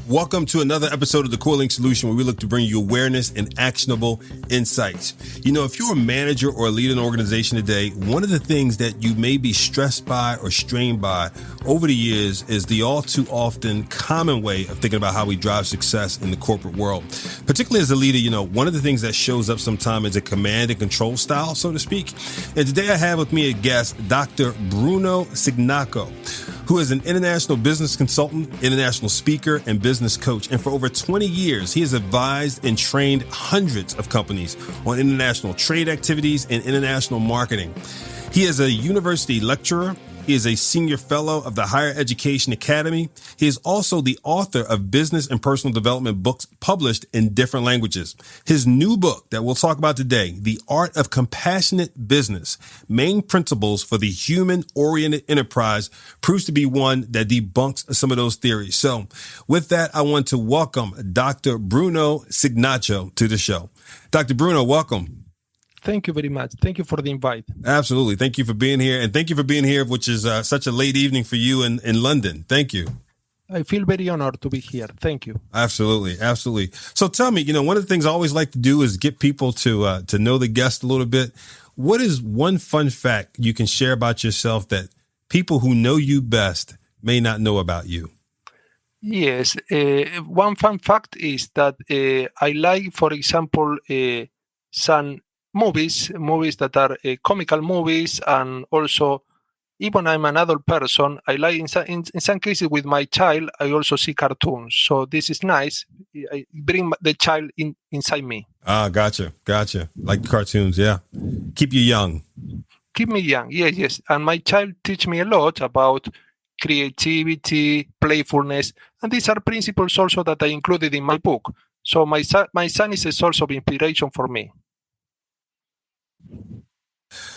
Welcome to another episode of The Core Link Solution, where we look to bring you awareness and actionable insights. You know, if you're a manager or a leader in an organization today, one of the things that you may be stressed by or strained by over the years is the all too often common way of thinking about how we drive success in the corporate world. Particularly as a leader, you know, one of the things that shows up sometimes is a command and control style, so to speak. And today I have with me a guest, Dr. Bruno Cignacco, who is an international business consultant, international speaker, and business coach. And for over 20 years, he has advised and trained hundreds of companies on international trade activities and international marketing. He is a university lecturer. He is a senior fellow of the Higher Education Academy. He is also the author of business and personal development books published in different languages. His new book that we'll talk about today, The Art of Compassionate Business, Main Principles for the Human-Oriented Enterprise, proves to be one that debunks some of those theories. So with that, I want to welcome Dr. Bruno Cignacco to the show. Dr. Bruno, welcome. Thank you very much. Thank you for the invite. Absolutely. Thank you for being here. And thank you for being here, which is such a late evening for you in London. Thank you. I feel very honored to be here. Thank you. Absolutely. Absolutely. So tell me, you know, one of the things I always like to do is get people to know the guest a little bit. What is one fun fact you can share about yourself that people who know you best may not know about you? Yes. One fun fact is that I like, for example, some movies that are comical movies, and also, even I'm an adult person, I like in some cases with my child, I also see cartoons. So this is nice. I bring the child inside me. Ah, gotcha. Like cartoons, yeah. Keep you young. Keep me young, yes. And my child teach me a lot about creativity, playfulness, and these are principles also that I included in my book. So my son is a source of inspiration for me.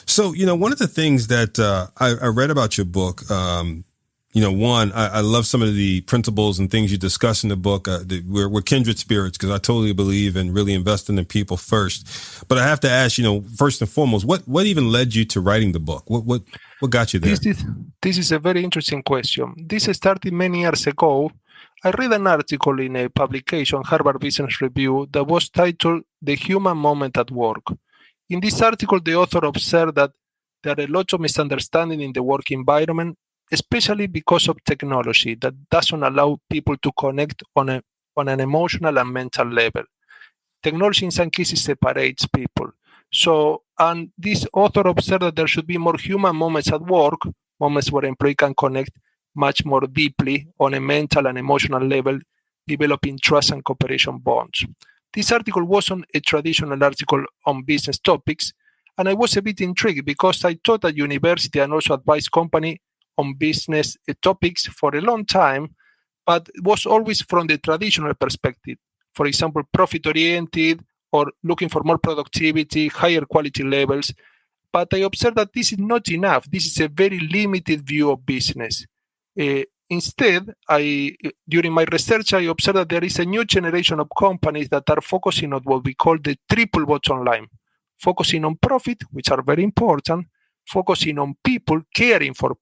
So, you know, one of the things that I read about your book, you know, one, I love some of the principles and things you discuss in the book. We're kindred spirits because I totally believe in really investing in people first. But I have to ask, you know, first and foremost, what even led you to writing the book? What got you there? This is a very interesting question. This started many years ago. I read an article in a publication, Harvard Business Review, that was titled The Human Moment at Work. In this article, the author observed that there are a lot of misunderstanding in the work environment, especially because of technology that doesn't allow people to connect on an emotional and mental level. Technology in some cases separates people. So, and this author observed that there should be more human moments at work, moments where employee can connect much more deeply on a mental and emotional level, developing trust and cooperation bonds. This article wasn't a traditional article on business topics, and I was a bit intrigued because I taught at university and also advised companies on business topics for a long time, but it was always from the traditional perspective. For example, profit-oriented or looking for more productivity, higher quality levels. But I observed that this is not enough. This is a very limited view of business. Instead, during my research, I observed that there is a new generation of companies that are focusing on what we call the triple bottom line, focusing on profit, which are very important, focusing on people, caring for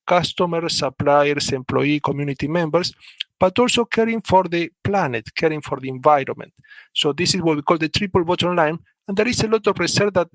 customers, suppliers, employee, community members, but also caring for the planet, caring for the environment. So this is what we call the triple bottom line. And there is a lot of research that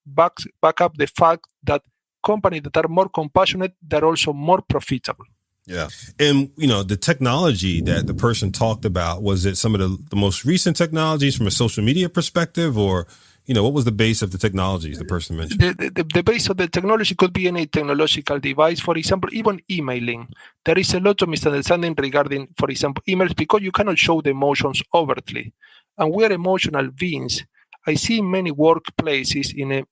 back up the fact that companies that are more compassionate, they're also more profitable. Yeah. And, you know, the technology that the person talked about, was it some of the most recent technologies from a social media perspective, or, you know, what was the base of the technologies the person mentioned? The base of the technology could be any technological device. For example, even emailing. There is a lot of misunderstanding regarding, for example, emails, because you cannot show the emotions overtly. And we are emotional beings. I see in many workplaces, in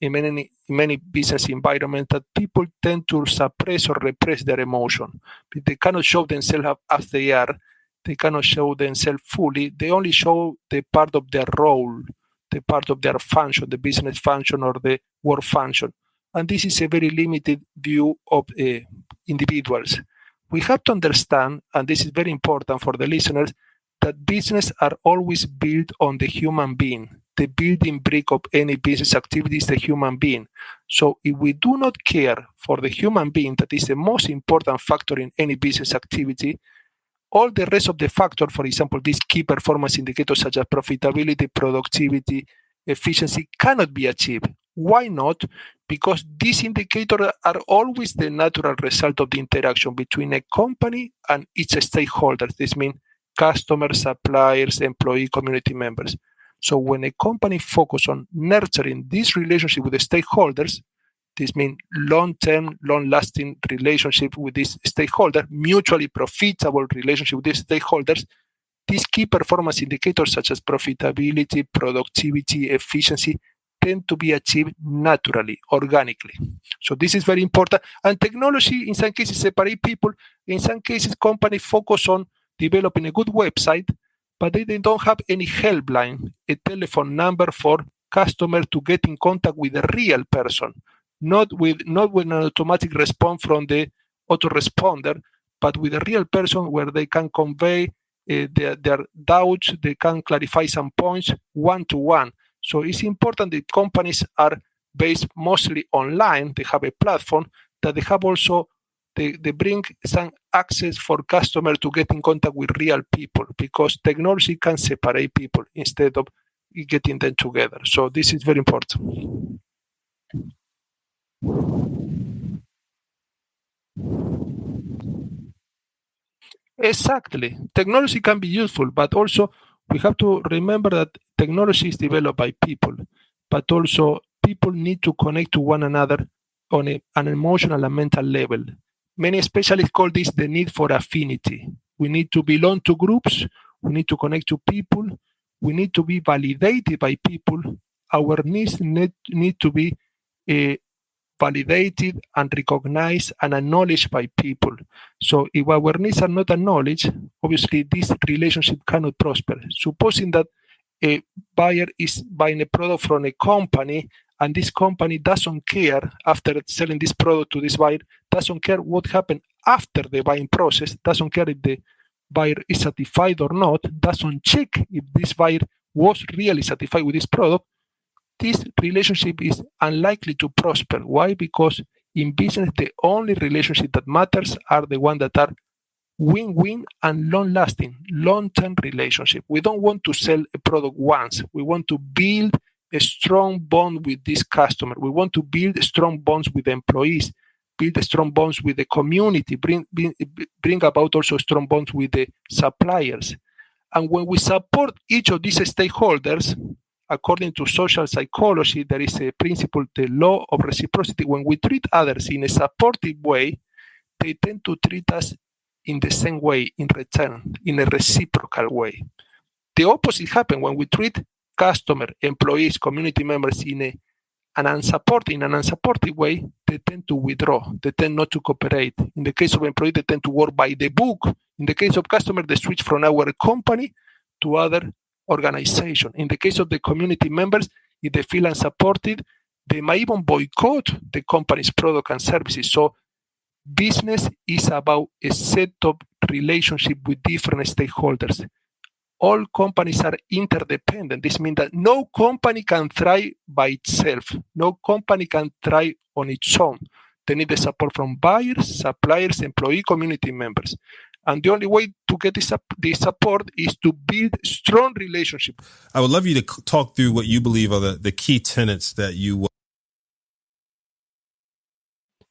many business environments, that people tend to suppress or repress their emotion. They cannot show themselves as they are. They cannot show themselves fully. They only show the part of their role, the part of their function, the business function or the work function. And this is a very limited view of individuals. We have to understand, and this is very important for the listeners, that business are always built on the human being. the building brick of any business activity is the human being. So if we do not care for the human being, that is the most important factor in any business activity, all the rest of the factors, for example, these key performance indicators such as profitability, productivity, efficiency, cannot be achieved. Why not? Because these indicators are always the natural result of the interaction between a company and its stakeholders. This means customers, suppliers, employee, community members. So when a company focuses on nurturing this relationship with the stakeholders, this means long-term, long-lasting relationship with this stakeholder, mutually profitable relationship with these stakeholders, these key performance indicators such as profitability, productivity, efficiency tend to be achieved naturally, organically. So this is very important. And technology, in some cases, separate people. In some cases, companies focus on developing a good website, but they don't have any helpline, a telephone number for customer to get in contact with a real person, not with an automatic response from the autoresponder, but with a real person where they can convey their doubts, they can clarify some points one-to-one. So it's important that companies are based mostly online. They have a platform that they have also, they bring some access for customers to get in contact with real people, because technology can separate people instead of getting them together. So this is very important. Exactly. Technology can be useful, but also we have to remember that technology is developed by people, but also people need to connect to one another on an emotional and mental level. Many specialists call this the need for affinity. We need to belong to groups, we need to connect to people, we need to be validated by people. Our needs need to be validated and recognized and acknowledged by people. So if our needs are not acknowledged, obviously this relationship cannot prosper. Supposing that a buyer is buying a product from a company and this company doesn't care, after selling this product to this buyer, doesn't care what happened after the buying process, doesn't care if the buyer is satisfied or not, doesn't check if this buyer was really satisfied with this product, this relationship is unlikely to prosper. Why? Because in business, the only relationship that matters are the ones that are win-win and long-lasting, long-term relationship. We don't want to sell a product once. We want to build a strong bond with this customer. We want to build strong bonds with employees, build strong bonds with the community, bring about also strong bonds with the suppliers. And when we support each of these stakeholders, according to social psychology, there is a principle, the law of reciprocity. When we treat others in a supportive way, they tend to treat us in the same way in return, in a reciprocal way. The opposite happens when we treat customer, employees, community members in an unsupportive way. They tend to withdraw. They tend not to cooperate. In the case of employees, they tend to work by the book. In the case of customer, they switch from our company to other organization. In the case of the community members, if they feel unsupported, they might even boycott the company's product and services. So business is about a set of relationship with different stakeholders. All companies are interdependent. This means that no company can thrive by itself. No company can thrive on its own. They need the support from buyers, suppliers, employee, community members. And the only way to get this support is to build strong relationships. I would love you to talk through what you believe are the key tenets that you...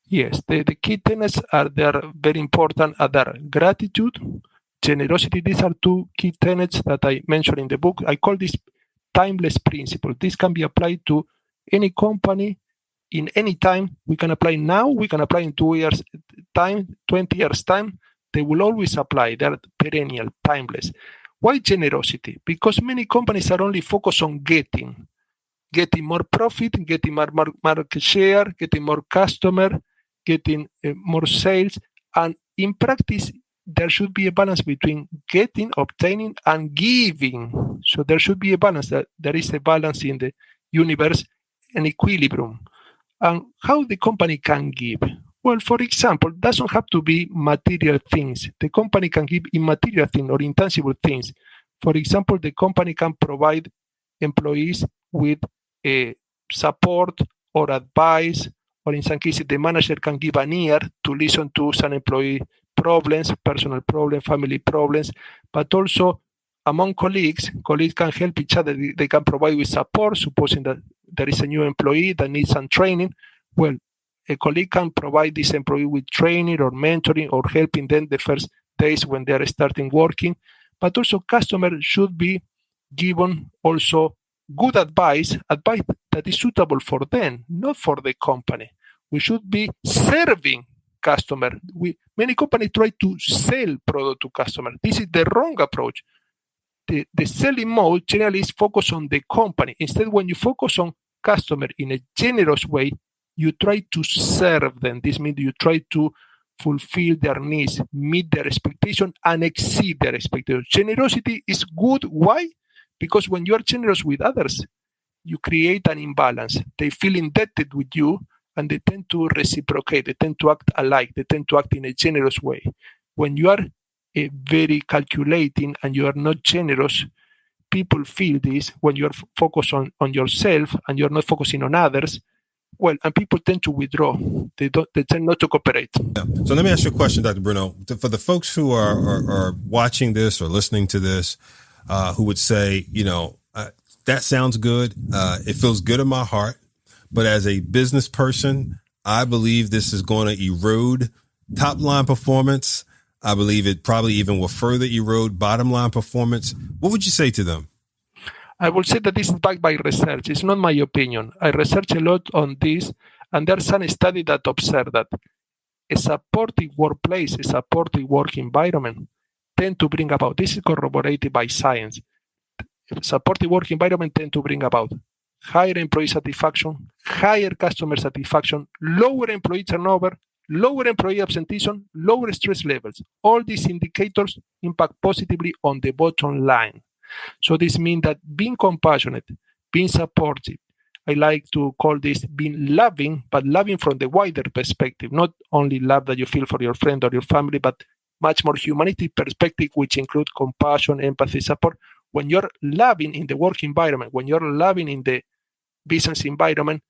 Yes, the key tenets are very important. Are gratitude, generosity. These are two key tenets that I mentioned in the book. I call this timeless principle. This can be applied to any company in any time. We can apply now. We can apply in 2 years' time, 20 years' time. They will always apply. They're perennial, timeless. Why generosity? Because many companies are only focused on getting more profit, getting more market share, getting more customer, getting more sales. And in practice, there should be a balance between getting, obtaining, and giving. So there should be a balance. There is a balance in the universe, an equilibrium. And how the company can give? Well, for example, it doesn't have to be material things. The company can give immaterial things or intangible things. For example, the company can provide employees with support or advice, or in some cases, the manager can give an ear to listen to some employee problems, personal problems, family problems, but also among colleagues can help each other. They can provide with support, supposing that there is a new employee that needs some training. Well, a colleague can provide this employee with training or mentoring or helping them the first days when they are starting working. But also customers should be given also good advice that is suitable for them, not for the company. We should be serving customer. Many companies try to sell product to customer. This is the wrong approach. The selling mode generally is focused on the company. Instead, when you focus on customer in a generous way, you try to serve them. This means you try to fulfill their needs, meet their expectation, and exceed their expectation. Generosity is good. Why? Because when you are generous with others, you create an imbalance. They feel indebted with you, and they tend to reciprocate. They tend to act alike. They tend to act in a generous way. When you are very calculating and you are not generous, people feel this. When you are focused on yourself and you're not focusing on others, well, and people tend to withdraw. They tend not to cooperate. Yeah. So let me ask you a question, Dr. Bruno. For the folks who are watching this or listening to this, who would say, that sounds good. It feels good in my heart. But as a business person, I believe this is going to erode top line performance. I believe it probably even will further erode bottom line performance. What would you say to them? I will say that this is backed by research. It's not my opinion. I researched a lot on this, and there's some study that observe that a supportive workplace, a supportive work environment tend to bring about, this is corroborated by science, a supportive work environment tend to bring about higher employee satisfaction, higher customer satisfaction, lower employee turnover, lower employee absenteeism, lower stress levels. All these indicators impact positively on the bottom line. So this means that being compassionate, being supportive, I like to call this being loving, but loving from the wider perspective, not only love that you feel for your friend or your family, but much more humanity perspective, which includes compassion, empathy, support. When you're loving in the work environment, when you're loving in the business environment,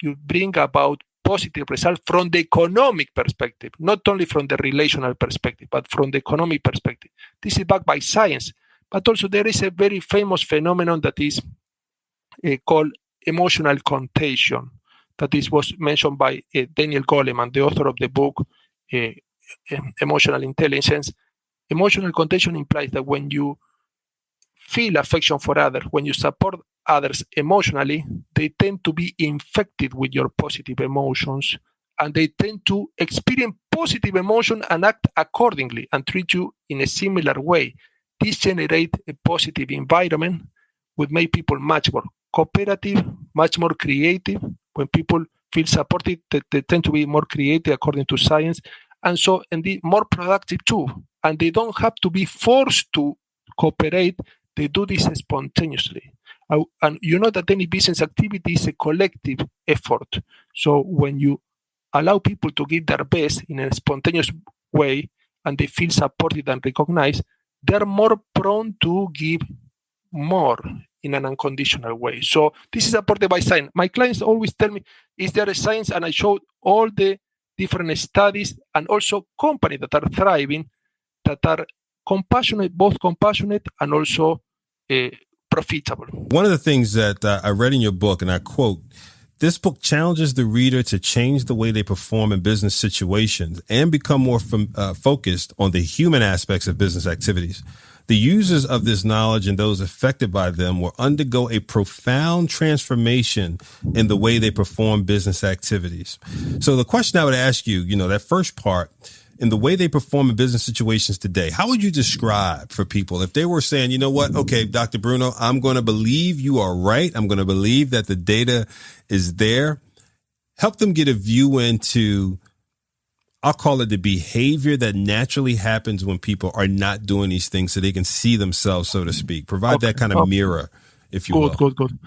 you bring about positive results from the economic perspective, not only from the relational perspective, but from the economic perspective. This is backed by science. But also there is a very famous phenomenon that is called emotional contagion. That is was mentioned by Daniel Goleman, the author of the book Emotional Intelligence. Emotional contagion implies that when you feel affection for others, when you support others emotionally, they tend to be infected with your positive emotions, and they tend to experience positive emotion and act accordingly and treat you in a similar way. This generates a positive environment, would make people much more cooperative, much more creative. When people feel supported, they tend to be more creative according to science, and more productive too. And they don't have to be forced to cooperate. They do this spontaneously. And you know that any business activity is a collective effort. So when you allow people to give their best in a spontaneous way, and they feel supported and recognized, they're more prone to give more in an unconditional way. So this is supported by science. My clients always tell me, is there a science? And I showed all the different studies and also companies that are thriving, that are compassionate, both compassionate and also profitable. One of the things that I read in your book, and I quote, "This book challenges the reader to change the way they perform in business situations and become more focused on the human aspects of business activities. The users of this knowledge and those affected by them will undergo a profound transformation in the way they perform business activities." So the question I would ask you, that first part, in the way they perform in business situations today, how would you describe for people if they were saying, you know what, okay, Dr. Bruno, I'm going to believe you are right. I'm going to believe that the data is there. Help them get a view into, I'll call it the behavior that naturally happens when people are not doing these things so they can see themselves, so to speak. Provide that kind of mirror, if you will. Good.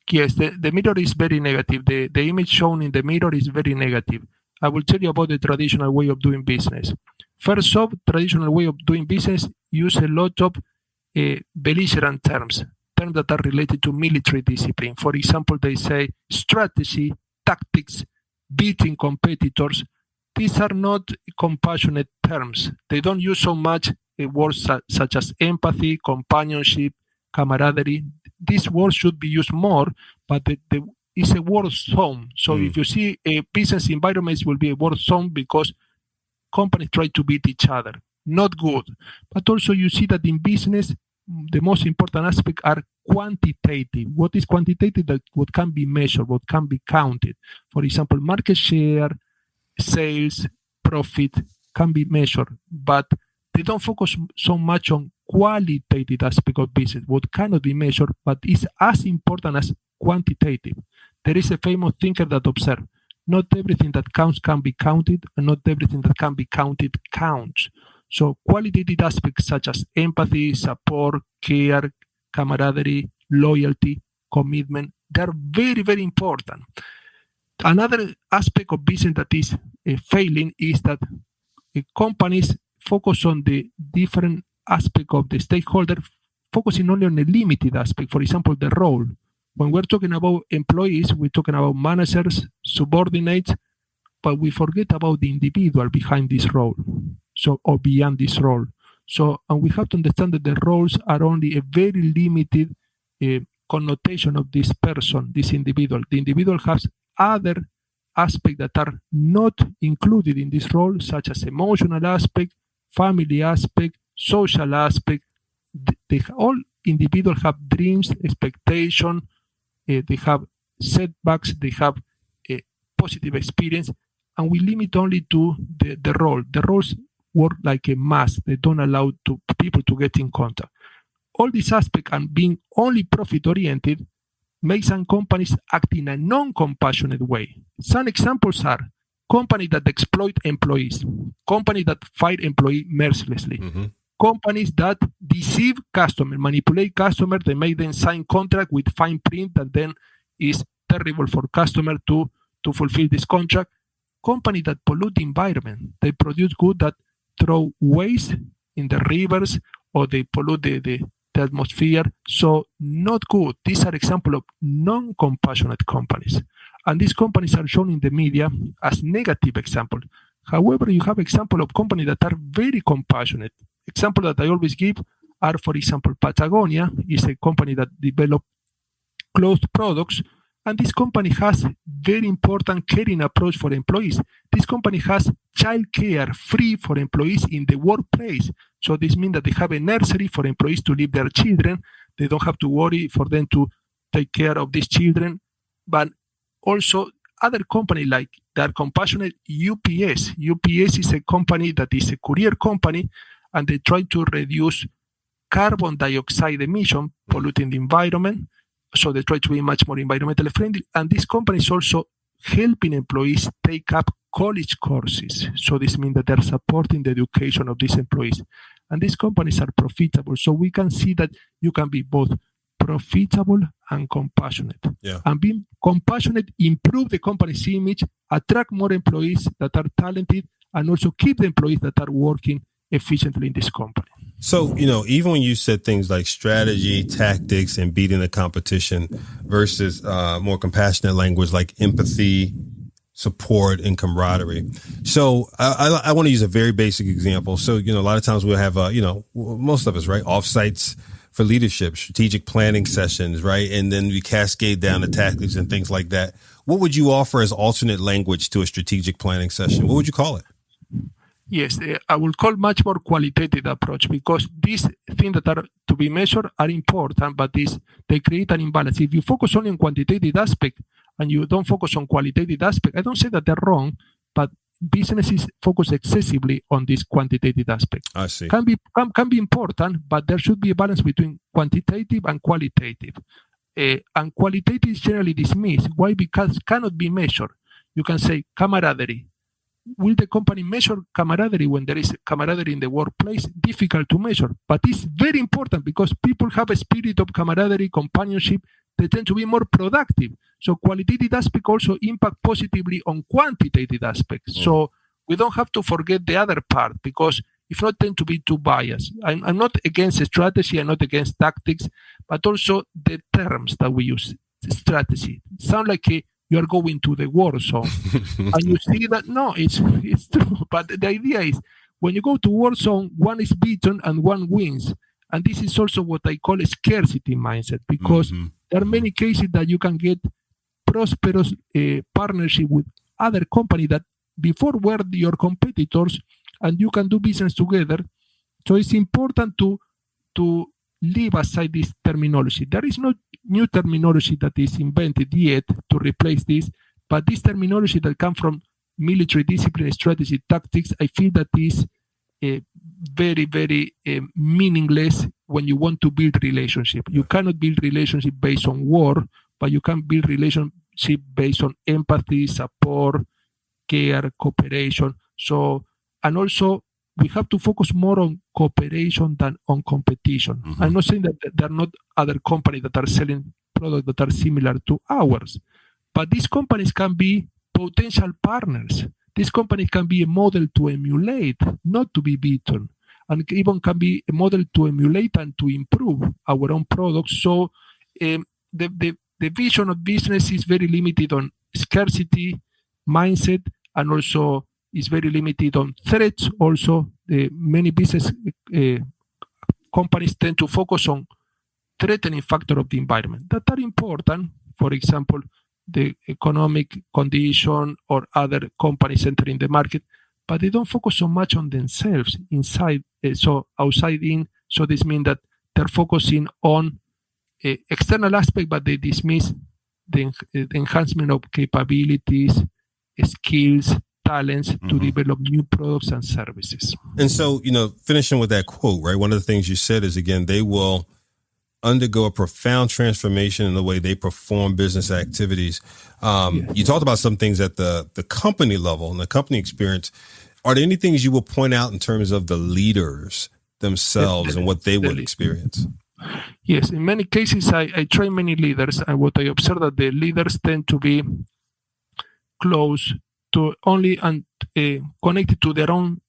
Yes, the mirror is very negative. The image shown in the mirror is very negative. I will tell you about the traditional way of doing business. First off, traditional way of doing business use a lot of belligerent terms. terms that are related to military discipline. For example, they say strategy, tactics, beating competitors. These are not compassionate terms. They don't use so much words such as empathy, companionship, camaraderie. These words should be used more, but it's a word zone. So if you see a business environment, will be a word zone because companies try to beat each other. Not good. But also you see that in business, the most important aspects are quantitative. What is quantitative? That what can be measured, what can be counted. For example, market share, sales, profit can be measured, but they don't focus so much on qualitative aspect of business, what cannot be measured, but is as important as quantitative. There is a famous thinker that observed, not everything that counts can be counted, and not everything that can be counted counts. So qualitative aspects such as empathy, support, care, camaraderie, loyalty, commitment, they're very, very important. Another aspect of business that is failing is that companies focus on the different aspect of the stakeholder, focusing only on a limited aspect. For example, the role. When we're talking about employees, we're talking about managers, subordinates, but we forget about the individual behind this role, so or beyond this role. So, and we have to understand that the roles are only a very limited connotation of this person, this individual. The individual has other aspects that are not included in this role, such as emotional aspect, family aspect, social aspect. All individuals have dreams, expectations, they have setbacks, they have a positive experience, and we limit only to the role. The roles work like a mask. They don't allow people to get in contact. All these aspects and being only profit-oriented makes some companies act in a non-compassionate way. Some examples are companies that exploit employees, companies that fire employees mercilessly, companies that deceive customers, manipulate customers, they make them sign contract with fine print that then is terrible for customer to fulfill this contract, companies that pollute the environment, they produce goods that throw waste in the rivers or they pollute the atmosphere, so not good. These are examples of non-compassionate companies. And these companies are shown in the media as negative examples. However, you have examples of companies that are very compassionate. Example that I always give are, for example, Patagonia is a company that develops clothes products, and this company has very important caring approach for employees. This company has child care free for employees in the workplace. So this means that they have a nursery for employees to leave their children. They don't have to worry for them to take care of these children. But also other companies like that are compassionate, UPS. UPS is a company that is a courier company, and they try to reduce carbon dioxide emission, polluting the environment. So they try to be much more environmentally friendly. And this company is also helping employees take up college courses. So this means that they're supporting the education of these employees. And these companies are profitable. So we can see that you can be both profitable and compassionate. Yeah. And being compassionate improve the company's image, attract more employees that are talented, and also keep the employees that are working efficiently in this company. So, even when you said things like strategy, tactics, and beating the competition versus more compassionate language like empathy, support, and camaraderie. So I want to use a very basic example. So, a lot of times we'll have, most of us, right, offsites for leadership, strategic planning sessions, right? And then we cascade down the tactics and things like that. What would you offer as alternate language to a strategic planning session? What would you call it? Yes, I will call much more qualitative approach, because these things that are to be measured are important, but they create an imbalance. If you focus only on quantitative aspect and you don't focus on qualitative aspect, I don't say that they're wrong, but businesses focus excessively on this quantitative aspect. I see. Can be important, but there should be a balance between quantitative and qualitative. And qualitative is generally dismissed. Why? Because it cannot be measured. You can say camaraderie. Will the company measure camaraderie when there is camaraderie in the workplace? Difficult to measure, but it's very important because people have a spirit of camaraderie, companionship. They tend to be more productive. So qualitative aspects also impact positively on quantitative aspects. So we don't have to forget the other part, because if not tend to be too biased. I'm not against strategy, I'm not against tactics, but also the terms that we use, strategy. It sounds like you are going to the war zone. And you see that, no, it's true. But the idea is, when you go to war zone, one is beaten and one wins. And this is also what I call a scarcity mindset, because there are many cases that you can get prosperous partnership with other companies that before were your competitors, and you can do business together. So it's important to leave aside this terminology. There is no new terminology that is invented yet to replace this, but this terminology that comes from military discipline, strategy, tactics, I feel that is very, very meaningless when you want to build relationship. You cannot build relationship based on war, but you can build relationship based on empathy, support, care, cooperation. So, and also we have to focus more on cooperation than on competition. I'm not saying that there are not other companies that are selling products that are similar to ours, but these companies can be potential partners. These companies can be a model to emulate, not to be beaten, and even can be a model to emulate and to improve our own products. So the vision of business is very limited on scarcity mindset, and also is very limited on threats. Also, many business companies tend to focus on threatening factor of the environment that are important. For example, the economic condition or other companies entering the market, but they don't focus so much on themselves inside, so outside in. So this means that they're focusing on external aspect, but they dismiss the enhancement of capabilities, skills, talents to develop new products and services. And so, finishing with that quote, right? One of the things you said is, again, they will undergo a profound transformation in the way they perform business activities. You talked about some things at the company level and the company experience. Are there any things you will point out in terms of the leaders themselves and what they will experience? Yes, in many cases, I train many leaders, and what I observe that the leaders tend to be close to only and connected to their own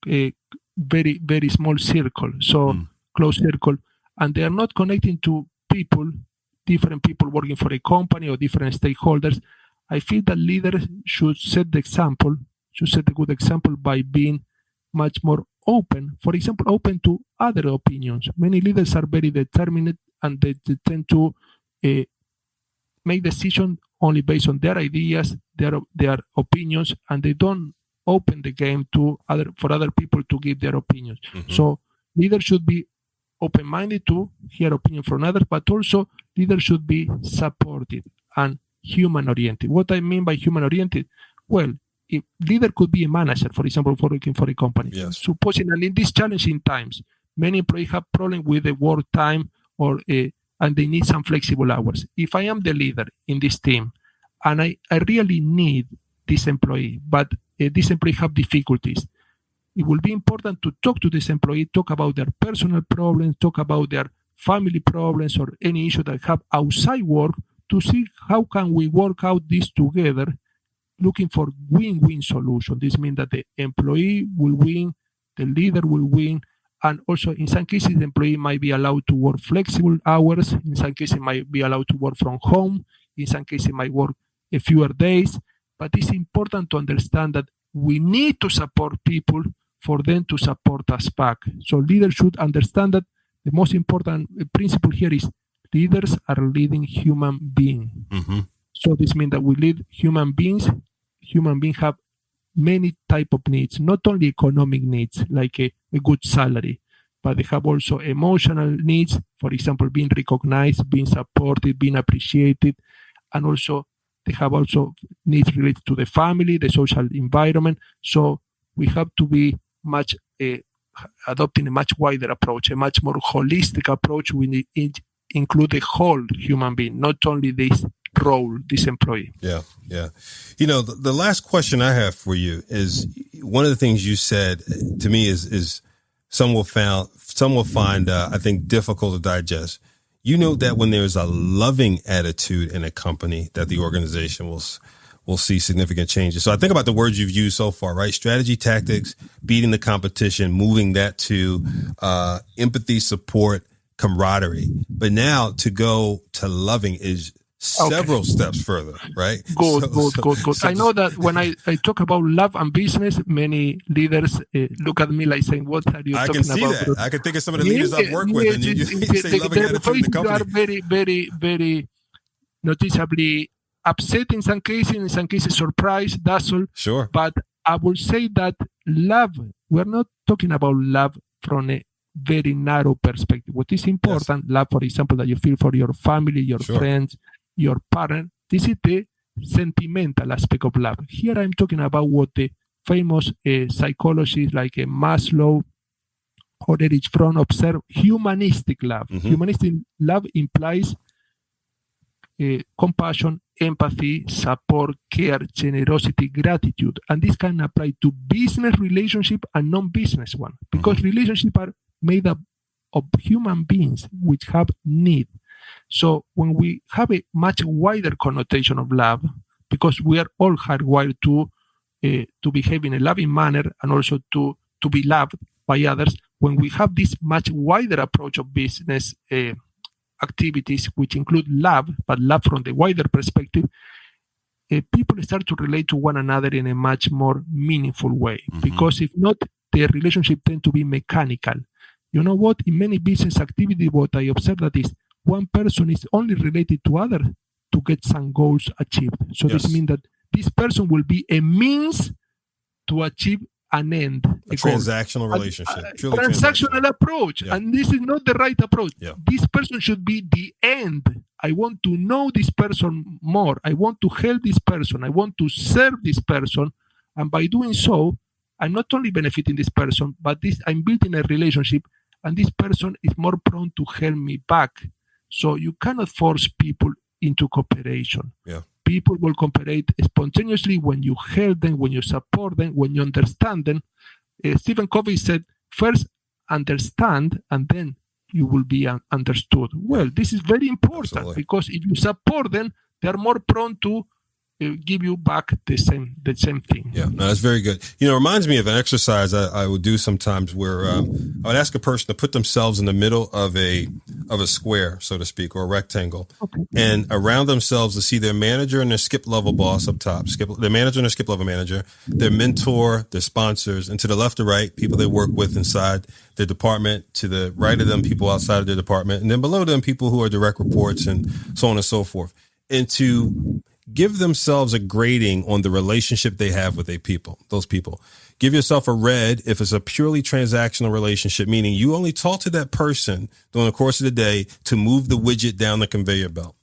very, very small circle, so close circle, and they are not connecting to people, different people working for a company or different stakeholders. I feel that leaders should set the example, should set a good example by being much more open, for example, open to other opinions. Many leaders are very determined, and they tend to make decisions only based on their ideas, their opinions, and they don't open the game for other people to give their opinions. So leaders should be open-minded to hear opinion from others, but also leaders should be supportive and human-oriented. What I mean by human-oriented? Well, if leader could be a manager, for example, for working for a company. Yes. Supposing that in these challenging times, many employees have problem with the work time and they need some flexible hours. If I am the leader in this team and I really need this employee, but this employee have difficulties, it will be important to talk to this employee, talk about their personal problems, talk about their family problems or any issue that have outside work, to see how can we work out this together, looking for win-win solution. This means that the employee will win, the leader will win, and also in some cases the employee might be allowed to work flexible hours, in some cases might be allowed to work from home, in some cases might work a fewer days, but it's important to understand that we need to support people for them to support us back. So leaders should understand that the most important principle here is leaders are leading human beings. So this means that we lead human beings. Human beings have many type of needs, not only economic needs like a good salary, but they have also emotional needs, for example, being recognized, being supported, being appreciated, and also they have also needs related to the family, the social environment. So we have to be much adopting a much wider approach, a much more holistic approach. We include the whole human being, not only this role, this employee. Yeah. The last question I have for you is, one of the things you said to me is some will find I think difficult to digest. You know that when there's a loving attitude in a company, that the organization will we'll see significant changes. So I think about the words you've used so far, right? Strategy, tactics, beating the competition, moving that to empathy, support, camaraderie. But now to go to loving is several steps further, right? Good. I know that when I talk about love and business, many leaders look at me like saying, what are you talking about? I can see that. I can think of some of the leaders I've worked with, and you say loving attitude in the company. Are very, very, very noticeably upset in some cases surprised, that's all. Sure. But I will say that love, we're not talking about love from a very narrow perspective. What is important, love, for example, that you feel for your family, your friends, your partner, this is the sentimental aspect of love. Here I'm talking about what the famous psychologists like Maslow or Erich Fromm observe, humanistic love. Mm-hmm. Humanistic love implies compassion, empathy, support, care, generosity, gratitude. And this can apply to business relationship and non-business one, because relationships are made up of human beings which have need. So when we have a much wider connotation of love, because we are all hardwired to behave in a loving manner and also to be loved by others, when we have this much wider approach of business activities, which include love, but love from the wider perspective, people start to relate to one another in a much more meaningful way. Mm-hmm. Because if not, the relationship tend to be mechanical. You know what? In many business activity, what I observe that is one person is only related to other to get some goals achieved. So this means that this person will be a means to achieve an end. A transactional relationship. Transactional approach. Yeah. And this is not the right approach. Yeah. This person should be the end. I want to know this person more. I want to help this person. I want to serve this person. And by doing so, I'm not only benefiting this person, but I'm building a relationship, and this person is more prone to help me back. So you cannot force people into cooperation. Yeah. People will cooperate spontaneously when you help them, when you support them, when you understand them. Stephen Covey said, first understand, and then you will be understood. Well, this is very important. Absolutely. Because if you support them, they are more prone to give you back the same thing. Yeah, no, that's very good. You know, it reminds me of an exercise I would do sometimes where I would ask a person to put themselves in the middle of a square, so to speak, or a rectangle, and around themselves to see their manager and their skip level boss up top, their manager and their skip level manager, their mentor, their sponsors, and to the left or right, people they work with inside their department, to the right of them, people outside of their department, and then below them, people who are direct reports and so on and so forth. And to give themselves a grading on the relationship they have with those people. Give yourself a red if it's a purely transactional relationship, meaning you only talk to that person during the course of the day to move the widget down the conveyor belt.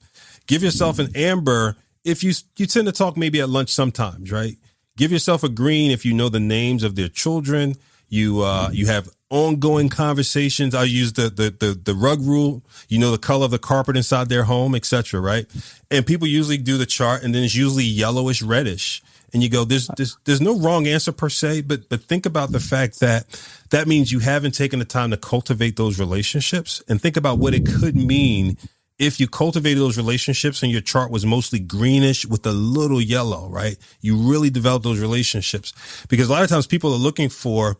Give yourself an amber if you tend to talk maybe at lunch sometimes, right? Give yourself a green if you know the names of their children. You have ongoing conversations. I use the rug rule. You know the color of the carpet inside their home, etc. Right? And people usually do the chart, and then it's usually yellowish, reddish. And you go, there's no wrong answer per se, but think about the fact that means you haven't taken the time to cultivate those relationships, and think about what it could mean if you cultivated those relationships and your chart was mostly greenish with a little yellow, right? You really develop those relationships, because a lot of times people are looking for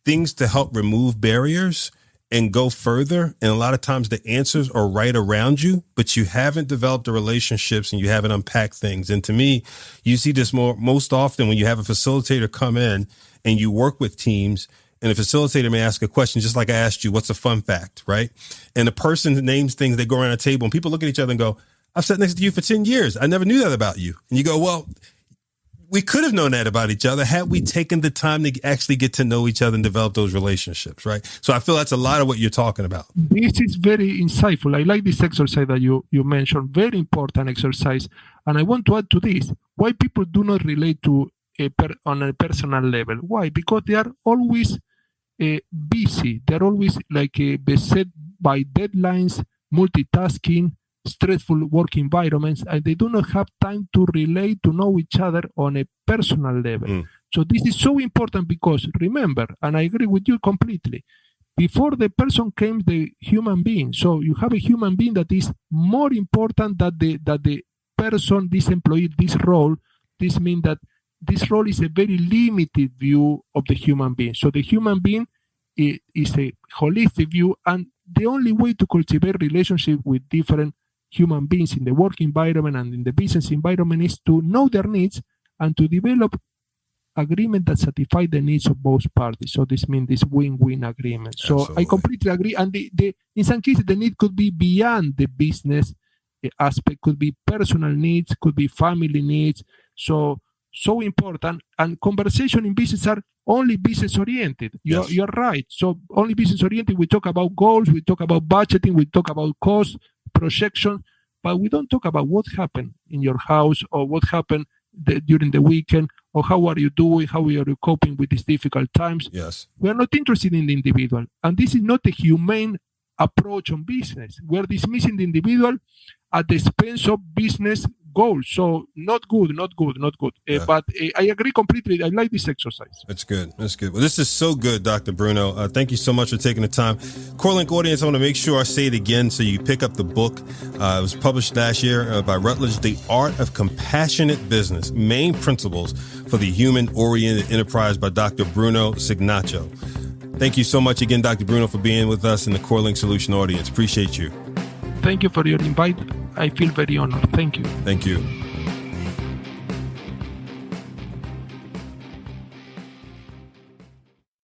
things to help remove barriers and go further. And a lot of times the answers are right around you, but you haven't developed the relationships and you haven't unpacked things. And to me, you see this most often when you have a facilitator come in and you work with teams, and a facilitator may ask a question, just like I asked you, what's a fun fact, right? And the person names things, they go around a table and people look at each other and go, I've sat next to you for 10 years. I never knew that about you. And you go, well, we could have known that about each other had we taken the time to actually get to know each other and develop those relationships, right? So I feel that's a lot of what you're talking about. This is very insightful. I like this exercise that you mentioned, very important exercise. And I want to add to this, why people do not relate to on a personal level. Why? Because they are always busy. They're always beset by deadlines, multitasking, stressful work environments, and they do not have time to relate, to know each other on a personal level. So this is so important, because remember, and I agree with you completely, before the person came the human being. So you have a human being that is more important than the person, this employee, this role, this means that this role is a very limited view of the human being. So the human being is a holistic view, and the only way to cultivate relationship with different human beings in the work environment and in the business environment is to know their needs and to develop agreement that satisfy the needs of both parties. So this means this win-win agreement. So absolutely. I completely agree. And in some cases, the need could be beyond the business aspect, could be personal needs, could be family needs. So important. And conversation in business are only business oriented. You're right. So only business oriented. We talk about goals, we talk about budgeting, we talk about cost projection, but we don't talk about what happened in your house or what happened during the weekend, or how are you doing, how are you coping with these difficult times. Yes. We are not interested in the individual. And this is not a humane approach on business. We are dismissing the individual at the expense of business goals. So not good. Yeah. But I agree completely. I like this exercise. That's good. Well, this is so good, Dr. Bruno. Thank you so much for taking the time. CoreLink audience, I want to make sure I say it again so you pick up the book. It was published last year by Routledge, The Art of Compassionate Business, Main Principles for the Human-Oriented Enterprise by Dr. Bruno Cignacco. Thank you so much again, Dr. Bruno, for being with us in the CoreLink Solution audience. Appreciate you. Thank you for your invite. I feel very honored. Thank you. Thank you.